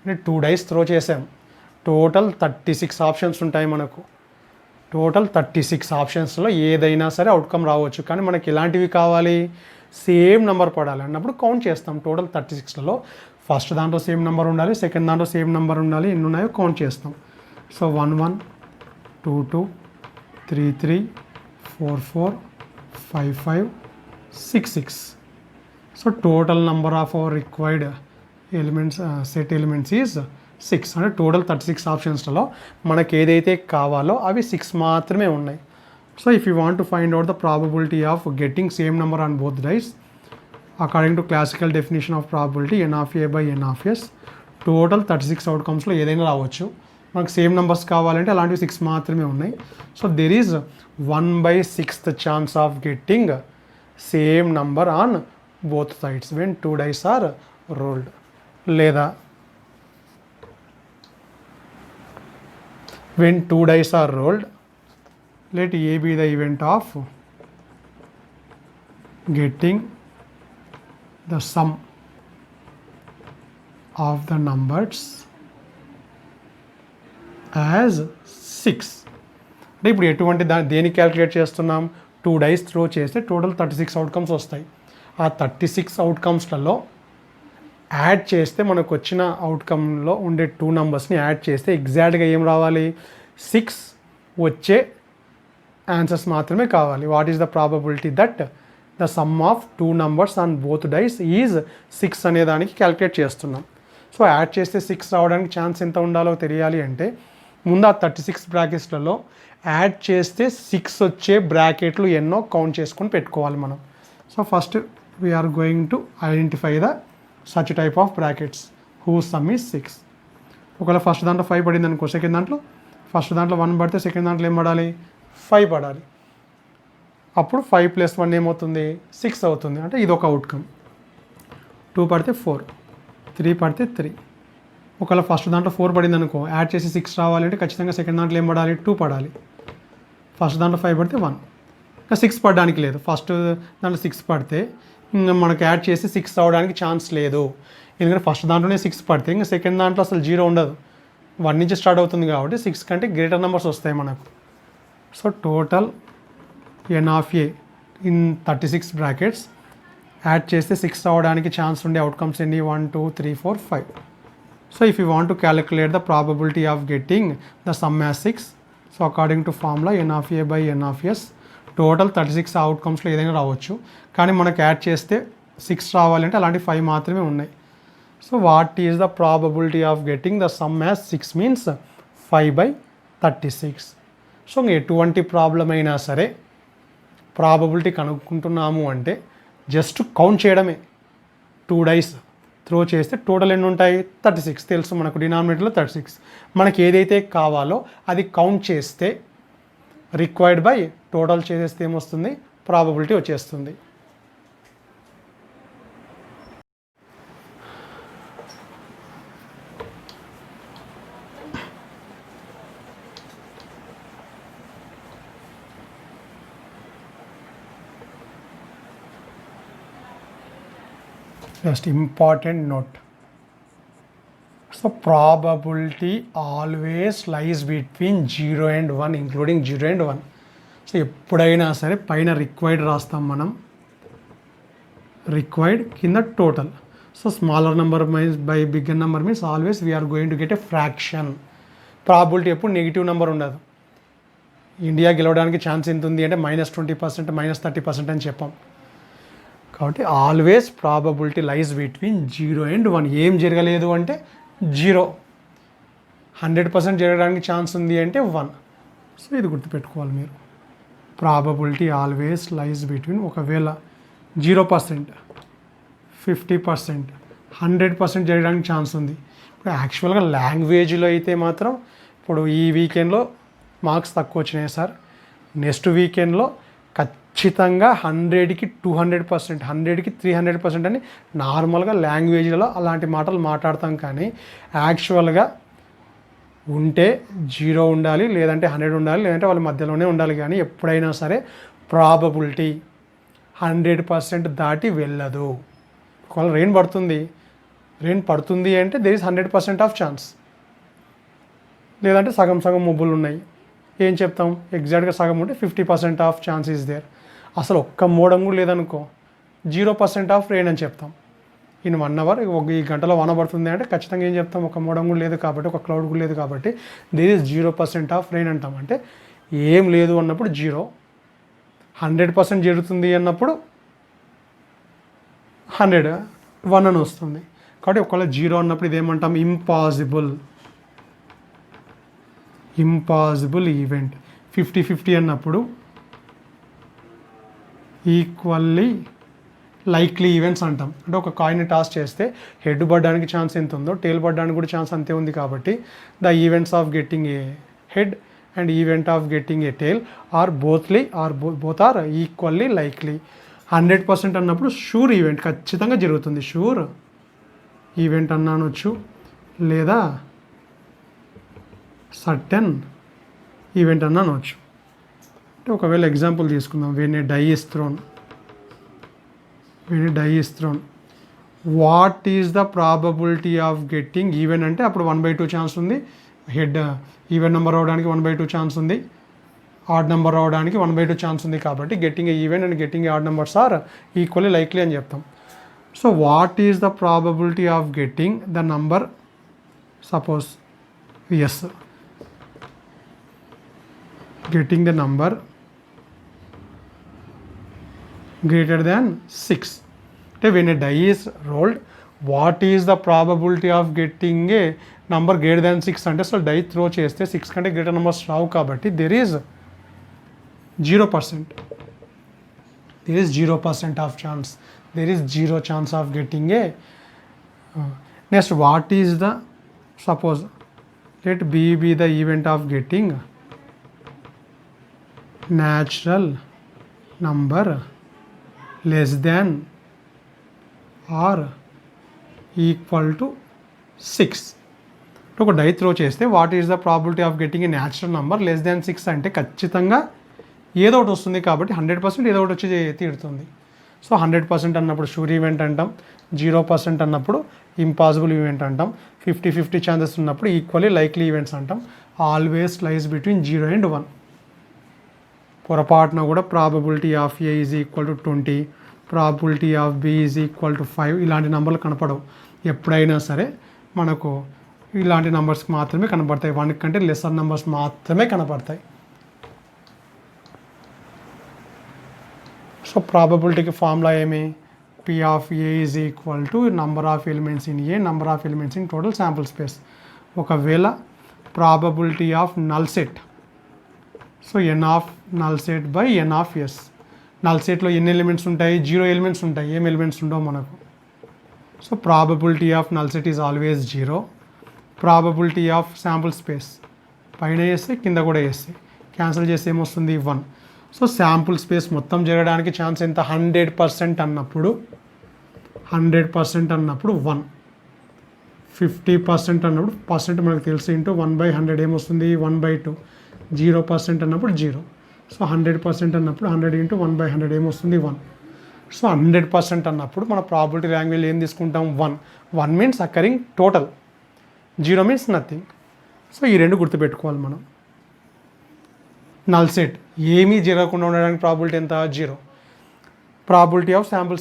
అంటే 2 డైస్ త్రో చేసాం, టోటల్ 36 ఆప్షన్స్ ఉంటాయి మనకు. టోటల్ 36 ఆప్షన్స్లో ఏదైనా సరే అవుట్కమ్ రావచ్చు, కానీ మనకి ఎలాంటివి కావాలి, సేమ్ నెంబర్ పడాలి అన్నప్పుడు కౌంట్ చేస్తాం. టోటల్ 36లలో ఫస్ట్ దాంట్లో సేమ్ నెంబర్ ఉండాలి, సెకండ్ దాంట్లో సేమ్ నెంబర్ ఉండాలి, ఎన్ని ఉన్నాయో కౌంట్ చేస్తాం. So 1 1 2 2 3 3 4 4 5 5 6 6. So total number of our required elements set elements is 6. అంటే టోటల్ 36 ఆప్షన్స్లో మనకి ఏదైతే కావాలో అవి 6 మాత్రమే ఉన్నాయి. So if you want to find out the probability of getting same number on both dice according to classical definition of probability n of a by n of s, total 36 అవుట్కమ్స్లో ఏదైనా రావచ్చు. మనకు సేమ్ నెంబర్స్ కావాలంటే అలాంటివి 6 మాత్రమే ఉన్నాయి. So there is 1/6 chance of getting same number on both sides when 2 dice are rolled. లేదా when 2 dice are rolled, let A be the event of getting the sum of the numbers as 6. అంటే ఇప్పుడు ఎటువంటి దేనికి calculate చేస్తున్నాం, 2 dice throw చేస్తే total 36 outcomes వస్తాయి. ఆ 36 అవుట్కమ్స్లలో add చేస్తే మనకు వచ్చిన అవుట్కమ్లో ఉండే 2 నెంబర్స్ని యాడ్ చేస్తే ఎగ్జాక్ట్గా ఏం రావాలి, 6 వచ్చే ఆన్సర్స్ మాత్రమే కావాలి. What is the probability that the sum of 2 numbers on both dice is 6 అనే దానికి క్యాలిక్యులేట్ చేస్తున్నాం. సో యాడ్ చేస్తే 6 రావడానికి ఛాన్స్ ఎంత ఉండాలో తెలియాలి అంటే ముందు ఆ 36 బ్రాకెట్స్లలో యాడ్ చేస్తే 6 వచ్చే బ్రాకెట్లు ఎన్నో కౌంట్ చేసుకొని పెట్టుకోవాలి మనం. So first we are going to identify the such type of brackets whose sum is 6. ఒకవేళ ఫస్ట్ దాంట్లో 5 పడింది అనుకో, సెకండ్ దాంట్లో ఫస్ట్ దాంట్లో 1 పడితే సెకండ్ దాంట్లో ఏం పడాలి, 5 పడాలి. అప్పుడు 5 + 1 ఏమవుతుంది, 6 అవుతుంది. అంటే ఇది ఒక అవుట్కమ్. 2 పడితే 4, 3 పడితే 3. ఒకవేళ ఫస్ట్ దాంట్లో 4 పడింది అనుకో, యాడ్ చేసి 6 రావాలంటే ఖచ్చితంగా సెకండ్ దాంట్లో ఏం పడాలి, 2 పడాలి. ఫస్ట్ దాంట్లో 5 పడితే 1, ఇంకా 6 పడడానికి లేదు. ఫస్ట్ దాంట్లో 6 పడితే ఇంకా మనకు యాడ్ చేసి 6 రావడానికి ఛాన్స్ లేదు. ఎందుకంటే ఫస్ట్ దాంట్లోనే 6 పడితే ఇంకా సెకండ్ దాంట్లో అసలు 0 ఉండదు, 1 నుంచి స్టార్ట్ అవుతుంది కాబట్టి 6 కంటే గ్రేటర్ నెంబర్స్ వస్తాయి మనకు. So total n of a in 36 brackets add చేస్తే 6 రావడానికి ఛాన్స్ ఉండే అవుట్కమ్స్ ఎన్ని, 1 2 3 4 5. So if you want to calculate the probability of getting the sum as 6, so according to formula n of a by n of s, total 36 అవుట్కమ్స్లో ఏదైనా రావచ్చు, కానీ మనకు add చేస్తే 6 రావాలంటే అలాంటి 5 మాత్రమే ఉన్నాయి. So what is the probability of getting the sum as 6 means 5/36. So ఎటువంటి ప్రాబ్లం అయినా సరే ప్రాబబిలిటీ కనుక్కుంటున్నాము అంటే జస్ట్ కౌంట్ చేయడమే. 2 డైస్ త్రో చేస్తే టోటల్ ఎన్ని ఉంటాయి, 36 తెలుసు మనకు, డినామినేటర్లో 36. మనకి ఏదైతే కావాలో అది కౌంట్ చేస్తే రిక్వైర్డ్ బై టోటల్ చేసేస్తే ఏమొస్తుంది, ప్రాబబిలిటీ వచ్చేస్తుంది. Just important note. So probability always lies between 0 and 1, including 0 and 1. So ఎప్పుడైనా సరే పైన రిక్వైర్డ్ రాస్తాం మనం, రిక్వైర్డ్ కింద total. So smaller number means by bigger number means always we are going to get a fraction. Probability ఎప్పుడు negative number ఉండదు. India గెలవడానికి chance ఎంత ఉంది అంటే -20%, -30% అని చెప్పాం. కాబట్టి always probability lies between 0 and 1. ఏం జరగలేదు అంటే 0, 100% జరగడానికి ఛాన్స్ ఉంది అంటే 1. సో ఇది గుర్తుపెట్టుకోవాలి మీరు. ప్రాబబిలిటీ ఆల్వేస్ లైజ్ బిట్వీన్, ఒకవేళ 0%, 50%, 100% జరగడానికి ఛాన్స్ ఉంది. ఇప్పుడు యాక్చువల్గా లాంగ్వేజ్లో అయితే మాత్రం ఇప్పుడు ఈ వీకెండ్లో మార్క్స్ తక్కువ వచ్చినాయి సార్, నెక్స్ట్ వీకెండ్లో ఖచ్చితంగా 100కి 200%, 100కి 300% అని నార్మల్గా లాంగ్వేజ్లలో అలాంటి మాటలు మాట్లాడతాం. కానీ యాక్చువల్గా ఉంటే 0 ఉండాలి, లేదంటే 100 ఉండాలి, లేదంటే వాళ్ళ మధ్యలోనే ఉండాలి. కానీ ఎప్పుడైనా సరే ప్రాబబిలిటీ 100% దాటి వెళ్ళదు. ఒకవేళ రెయిన్ పడుతుంది అంటే దేర్ ఇస్ 100% ఆఫ్ ఛాన్స్. లేదంటే సగం సగం మబ్బులు ఉన్నాయి, ఏం చెప్తాం, ఎగ్జాక్ట్గా సగం ఉంటే 50% ఆఫ్ ఛాన్స్ ఈజ్ దేర్. అసలు ఒక్క మోడం కూడా లేదనుకో 0% ఆఫ్ రెయిన్ అని చెప్తాం. ఇన్ 1 అవర్, ఈ గంటలో వాన పడుతుంది అంటే ఖచ్చితంగా ఏం చెప్తాం, ఒక మోడం కూడా లేదు కాబట్టి, ఒక క్లౌడ్ కూడా లేదు కాబట్టి దేర్ ఈజ్ 0% ఆఫ్ రెయిన్ అంటాం. అంటే ఏం లేదు అన్నప్పుడు 0, 100% జరుగుతుంది అన్నప్పుడు 100, 1 అని వస్తుంది. కాబట్టి ఒకవేళ 0 అన్నప్పుడు ఇదేమంటాం, ఇంపాసిబుల్ ఈవెంట్. 50-50 అన్నప్పుడు ఈక్వల్లీ లైక్లీ ఈవెంట్స్ అంటాం. అంటే ఒక కాయిన్ టాస్ చేస్తే హెడ్ పడడానికి ఛాన్స్ ఎంత ఉందో టేల్ పడడానికి కూడా ఛాన్స్ అంతే ఉంది. కాబట్టి the events of getting a head and event of getting a tail both are equally likely. 100% అన్నప్పుడు షూర్ ఈవెంట్, ఖచ్చితంగా జరుగుతుంది, షూర్ ఈవెంట్ అన్నానొచ్చు, లేదా సర్టెన్ ఈవెంట్ అన్నానొచ్చు. అంటే ఒకవేళ ఎగ్జాంపుల్ తీసుకుందాం, when a die is thrown, what is the probability of getting even అంటే అప్పుడు 1/2 chance ఉంది. హెడ్ ఈవెన్ నెంబర్ అవడానికి 1/2 ఛాన్స్ ఉంది, ఆడ్ నెంబర్ అవడానికి 1/2 ఛాన్స్ ఉంది. కాబట్టి getting a even and getting a odd numbers are equally likely అని చెప్తాం. So what is the probability of getting the number, suppose S, getting the number greater than 6. అంటే when a die is rolled, what is the probability of getting a number greater than 6 అంటే అసలు die throw చేస్తే 6 కంటే greater numbers రావు. కాబట్టి there is 0% of chance. There is 0 chance of getting a next what is the, suppose let B be the event of getting natural number less than or equal to 6. ఒక die throw చేస్తే what is the probability of getting a natural number less దాన్ 6 అంటే ఖచ్చితంగా ఏదో ఒకటి వస్తుంది. కాబట్టి 100% ఏదో ఒకటి వచ్చి తీరుతుంది. సో 100% అన్నప్పుడు షూర్ ఈవెంట్ అంటాం, 0% అన్నప్పుడు ఇంపాసిబుల్ ఈవెంట్ అంటాం, 50-50 ఛాన్సెస్ ఉన్నప్పుడు ఈక్వల్లీ లైక్లీ ఈవెంట్స్ అంటాం. Always lies between 0 and 1. పొరపాటున కూడా probability of A is equal to 20, probability of B is equal to 5 ఇలాంటి నెంబర్లు కనపడవు. ఎప్పుడైనా సరే మనకు ఇలాంటి నెంబర్స్ మాత్రమే కనపడతాయి, 1 కంటే లెసర్ నెంబర్స్ మాత్రమే కనపడతాయి. సో ప్రాబబిలిటీకి ఫార్ములా ఏమి, P of A is equal to number of elements in A, number of elements in total sample space. ఒకవేళ probability of null set, so N of null set by N of S. Null సెట్లో ఎన్ని elements ఉంటాయి, 0 elements ఉంటాయి, ఏం elements ఉండవు మనకు. So probability of null set is always 0. Probability of sample space పైన వేస్తే కింద కూడా వేస్తే క్యాన్సిల్ చేస్తే ఏమొస్తుంది, 1. సో శాంపుల్ స్పేస్ మొత్తం జరగడానికి ఛాన్స్ ఎంత, 100% అన్నప్పుడు 100% 1, 50% అన్నప్పుడు పర్సెంట్ మనకు తెలుసు ఇంటూ 1/100 ఏమొస్తుంది, 1/2. 0% అన్నప్పుడు 0. సో 100% అన్నప్పుడు 100 ఇంటూ 1/100 ఏమొస్తుంది, 1. సో 100% అన్నప్పుడు మన ప్రాబిలిటీ లాంగ్వేజ్ ఏం తీసుకుంటాం, 1. 1 means occurring total, 0 means nothing. So ఈ రెండు గుర్తుపెట్టుకోవాలి మనం. నల్ సెట్ ఏమీ జరగకుండా ఉండడానికి ప్రాబిలిటీ ఎంత, 0. ప్రాబిలిటీ ఆఫ్ శాంపుల్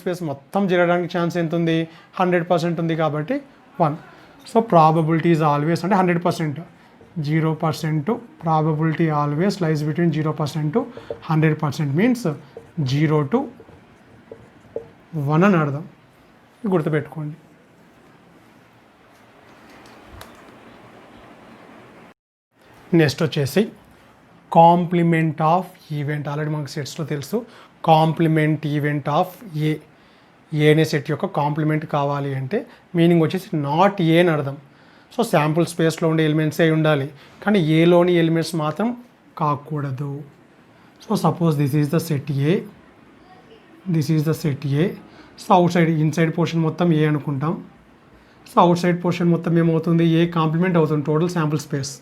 స్పేస్ మొత్తం జరగడానికి ఛాన్స్ ఎంత ఉంది, 100% ఉంది కాబట్టి 1. సో ప్రాబబిలిటీ ఈజ్ ఆల్వేస్ అంటే 100%. 0% probability always lies between 0% to 100% means 0 to 1 అని అర్థం. గుర్తుపెట్టుకోండి. నెక్స్ట్ వచ్చేసి కాంప్లిమెంట్ ఆఫ్ ఈవెంట్. ఆల్రెడీ మనకు సెట్స్లో తెలుసు. కాంప్లిమెంట్ ఈవెంట్ ఆఫ్ ఏ. ఏ అనే సెట్ యొక్క కాంప్లిమెంట్ కావాలి అంటే మీనింగ్ వచ్చేసి నాట్ ఏ అని అర్థం. సో శాంపుల్ స్పేస్లో ఉండే ఎలిమెంట్సే ఉండాలి, కానీ ఏలోని ఎలిమెంట్స్ మాత్రం కాకూడదు. So suppose this is the set A, this is the set A. So outside inside portion మొత్తం ఏ అనుకుంటాం. సో అవుట్ సైడ్ పోర్షన్ మొత్తం ఏమవుతుంది, ఏ కాంప్లిమెంట్ అవుతుంది total sample space.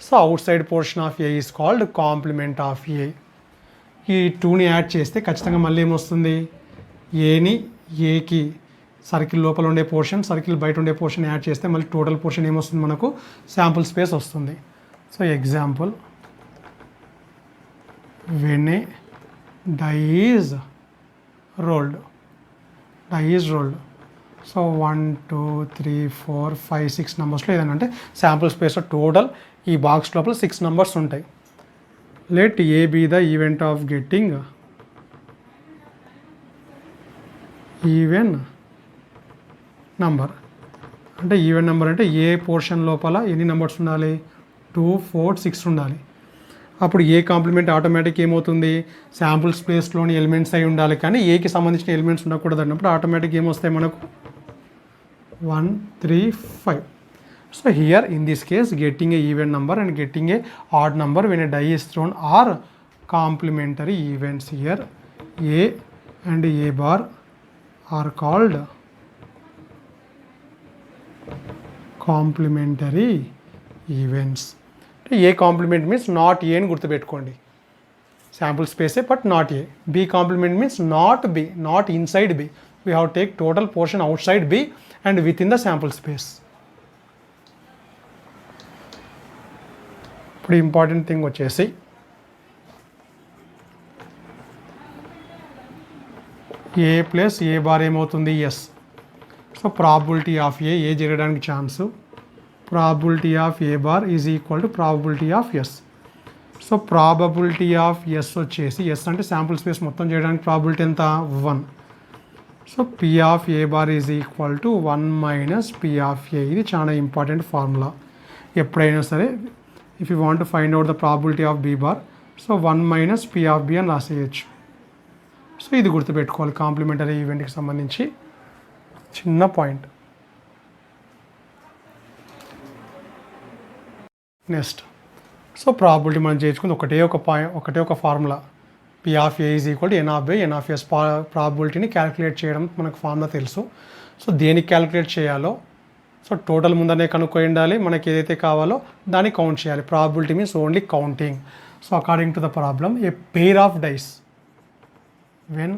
So outside portion of A is called complement of A. ఈ 2ని add చేస్తే ఖచ్చితంగా మళ్ళీ ఏమొస్తుంది, ఏని ఏకి సర్కిల్ లోపల ఉండే పోర్షన్, సర్కిల్ బయట ఉండే పోర్షన్ యాడ్ చేస్తే మళ్ళీ టోటల్ పోర్షన్ ఏమొస్తుంది, మనకు శాంపుల్ స్పేస్ వస్తుంది. So example, when a die is rolled, die is rolled. So 1 2 3 4 5 6 నెంబర్స్లో ఏదైనా అంటే శాంపుల్ స్పేస్లో టోటల్ ఈ బాక్స్ లోపల 6 నెంబర్స్ ఉంటాయి. Let A be the event of getting even number. అంటే ఈవెన్ నెంబర్ అంటే ఏ పోర్షన్ లోపల ఎన్ని నెంబర్స్ ఉండాలి, 2 4 6 ఉండాలి. అప్పుడు ఏ కాంప్లిమెంట్ ఆటోమేటిక్ ఏమవుతుంది, శాంపుల్ స్పేస్లోని ఎలిమెంట్స్ అయి ఉండాలి, కానీ ఏకి సంబంధించిన ఎలిమెంట్స్ ఉండకూడదు అన్నప్పుడు ఆటోమేటిక్ ఏమొస్తాయి మనకు 1 3 5. So here in this case getting a even number and getting a odd number when a die is thrown are complementary events. Here A and A bar are called complementary events. A complement means not A అని గుర్తుపెట్టుకోండి, sample స్పేసే but not A. B complement means not B, not inside B. We have take total portion outside B and within the sample space. ఇప్పుడు important thing వచ్చేసి A plus A bar ఏమవుతుంది, S. So probability of A జరగడానికి chance, probability of A bar is equal to probability of S. So probability of S వచ్చేసి, S అంటే sample space మొత్తం చేయడానికి probability ఎంత, 1. So P of A bar is equal to 1 minus P of A. ఇది చాలా important formula. ఎప్పుడైనా సరే if you want to find out the probability of B bar, so 1 minus P of B అని రాసేయచ్చు. So ఇది గుర్తుపెట్టుకోవాలి complementary ఈవెంట్కి సంబంధించి చిన్న పాయింట్. నెక్స్ట్, సో ప్రాబిలిటీ మనం చేసుకుంది ఒకటే ఒక formula, P of A is equal to N of by N of S. ప్రాబిలిటీని క్యాలిక్యులేట్ చేయడం మనకు ఫార్ములా తెలుసు. సో దేనికి క్యాలిక్యులేట్ చేయాలో, సో టోటల్ ముందనే కనుక్కొని ఉండాలి, మనకి ఏదైతే కావాలో దాన్ని కౌంట్ చేయాలి. Probability means only counting. So according to the problem, a pair of dice, when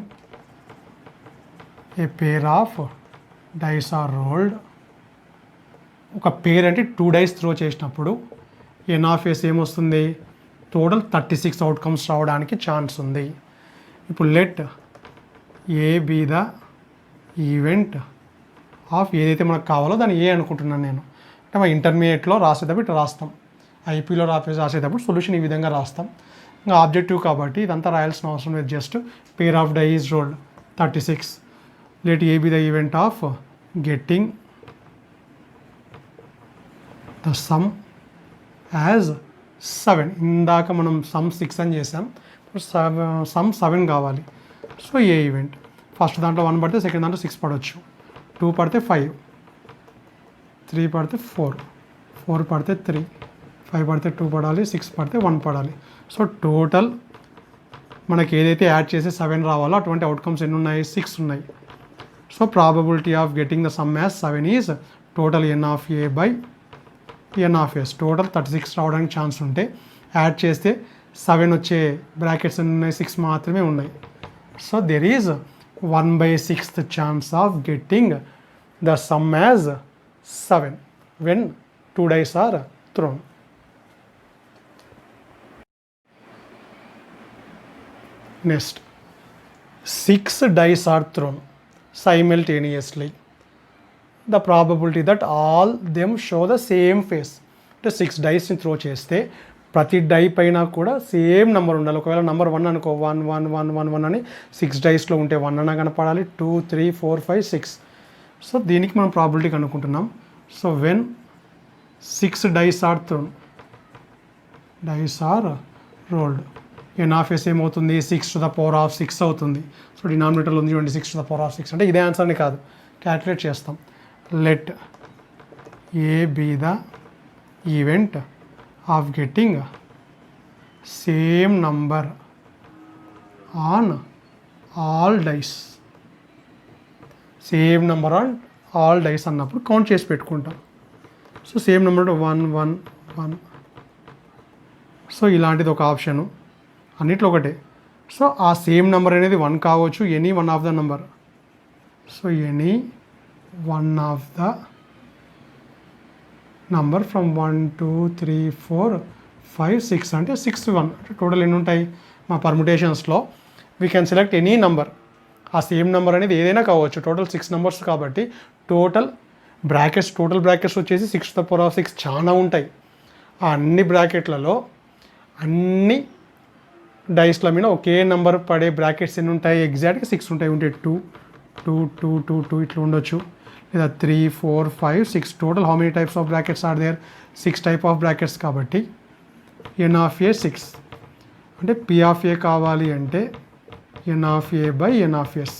a pair of dice are rolled, ఒక పేర్ అంటే 2 డైస్ త్రో చేసినప్పుడు ఎన్ ఆఫ్ ఎస్ ఏమొస్తుంది, టోటల్ 36 అవుట్కమ్స్ రావడానికి ఛాన్స్ ఉంది. ఇప్పుడు let A be the event of ఏదైతే మనకు కావాలో దాన్ని ఏ అనుకుంటున్నాను నేను. అంటే మా ఇంటర్మీడియట్లో రాసేటప్పుడు ఇట్లా రాస్తాం, ఐపీలో రాసేటప్పుడు సొల్యూషన్ ఈ విధంగా రాస్తాం. ఇంకా ఆబ్జెక్టివ్ కాబట్టి ఇదంతా రాయాల్సిన అవసరం లేదు, just pair of die is rolled 36. Let A be the event of getting the sum as 7. ఇందాక మనం సమ్ 6 అని చేసాం, ఇప్పుడు సమ్ 7 కావాలి. సో ఏ ఈవెంట్, ఫస్ట్ దాంట్లో 1 పడితే సెకండ్ దాంట్లో 6 పడవచ్చు, 2 పడితే 5, 3 పడితే 4, 4 పడితే 3, 5 పడితే 2 పడాలి, 6 పడితే 1 పడాలి. సో టోటల్ మనకి ఏదైతే యాడ్ చేసి 7 రావాలో అటువంటి అవుట్కమ్స్ ఎన్ని ఉన్నాయి, 6 ఉన్నాయి. So probability of getting the sum as 7 is total n of A by N of S. Total 36 రావడానికి ఛాన్స్ ఉంటే యాడ్ చేస్తే 7 వచ్చే బ్రాకెట్స్ ఎన్ని ఉన్నాయి, 6 మాత్రమే ఉన్నాయి. So there is 1/6th chance of getting the sum as 7 when 2 dice are thrown. Next, 6 dice are thrown simultaneously. The probability that all them show the same face. అంటే 6 డైస్ని throw చేస్తే ప్రతి die పైన కూడా same number ఉండాలి. ఒకవేళ number 1 అనుకో 1 1 1 1 1 అని 6 డైస్లో ఉంటే 1 అన్న కనపడాలి, 2 3 4 5 6. సో దీనికి మనం ప్రాబిలిటీ కనుక్కుంటున్నాం. So when 6 dice are thrown, dice are rolled, N of S ఏమవుతుంది 6⁻6 అవుతుంది. సో డినామినేటర్లో ఉంది 6⁻6 అంటే ఇదే ఆన్సర్ని కాదు, క్యాల్కులేట్ చేస్తాం. Let A be the event of getting same number on all dice. Same number on all dice అన్నప్పుడు కౌంట్ చేసి పెట్టుకుంటాం. So same number 1 1 1. సో ఇలాంటిది ఒక ఆప్షను, అన్నిట్లో ఒకటే. సో ఆ సేమ్ నెంబర్ అనేది 1 కావచ్చు, any one of the number. So any one of the number from 1 2 3 4 5 6 అంటే 6 1 అంటే టోటల్ ఎన్ని ఉంటాయి మా పర్ముటేషన్స్లో. We can select any number. ఆ సేమ్ నెంబర్ అనేది ఏదైనా కావచ్చు. టోటల్ 6 నెంబర్స్ కాబట్టి టోటల్ బ్రాకెట్స్ వచ్చేసి 6⁻6 చాలా ఉంటాయి. ఆ అన్ని బ్రాకెట్లలో అన్ని డైస్ల మీద ఒకే నెంబర్ పడే బ్రాకెట్స్ ఎన్ని ఉంటాయి, ఎగ్జాక్ట్గా 6 ఉంటాయి. ఉంటే 2 2 2 2 2 ఇట్లా ఉండొచ్చు, లేదా 3 4 5 6. Total how many types of brackets are there? 6 type of brackets కాబట్టి ఎన్ ఆఫ్ ఏ 6. అంటే పి ఆఫ్ ఏ కావాలి అంటే N of A by N of S.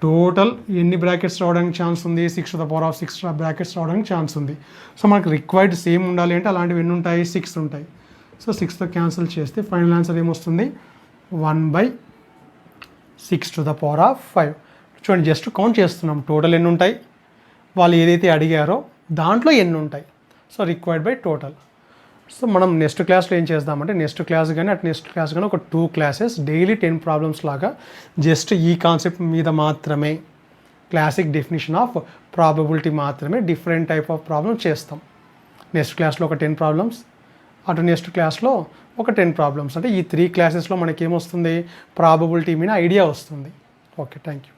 Total ఎన్ని బ్రాకెట్స్ రావడానికి ఛాన్స్ ఉంది? 6⁻6 బ్రాకెట్స్ రావడానికి ఛాన్స్ ఉంది. సో మనకు రిక్వైర్డ్ సేమ్ ఉండాలి అంటే అలాంటివి ఎన్ని ఉంటాయి? 6 ఉంటాయి. సో 6తో క్యాన్సిల్ చేస్తే ఫైనల్ ఆన్సర్ ఏమొస్తుంది? 1/6⁵. చూడండి, జస్ట్ కౌంట్ చేస్తున్నాం. టోటల్ ఎన్ని ఉంటాయి, వాళ్ళు ఏదైతే అడిగారో దాంట్లో ఎన్ని ఉంటాయి. So required by total. So మనం నెక్స్ట్ క్లాస్లో ఏం చేద్దామంటే నెక్స్ట్ క్లాస్ కానీ ఒక 2 క్లాసెస్ డైలీ 10 ప్రాబ్లమ్స్ లాగా జస్ట్ ఈ కాన్సెప్ట్ మీద మాత్రమే, క్లాసిక్ డెఫినేషన్ ఆఫ్ ప్రాబబిలిటీ మాత్రమే డిఫరెంట్ టైప్ ఆఫ్ ప్రాబ్లమ్స్ చేస్తాం. నెక్స్ట్ క్లాస్లో ఒక 10 ప్రాబ్లమ్స్, అటు నెక్స్ట్ క్లాస్లో ఒక 10 ప్రాబ్లమ్స్. అంటే ఈ 3 క్లాసెస్లో మనకేమొస్తుంది? ప్రాబబిలిటీ మీద ఐడియా వస్తుంది. Okay, thank you.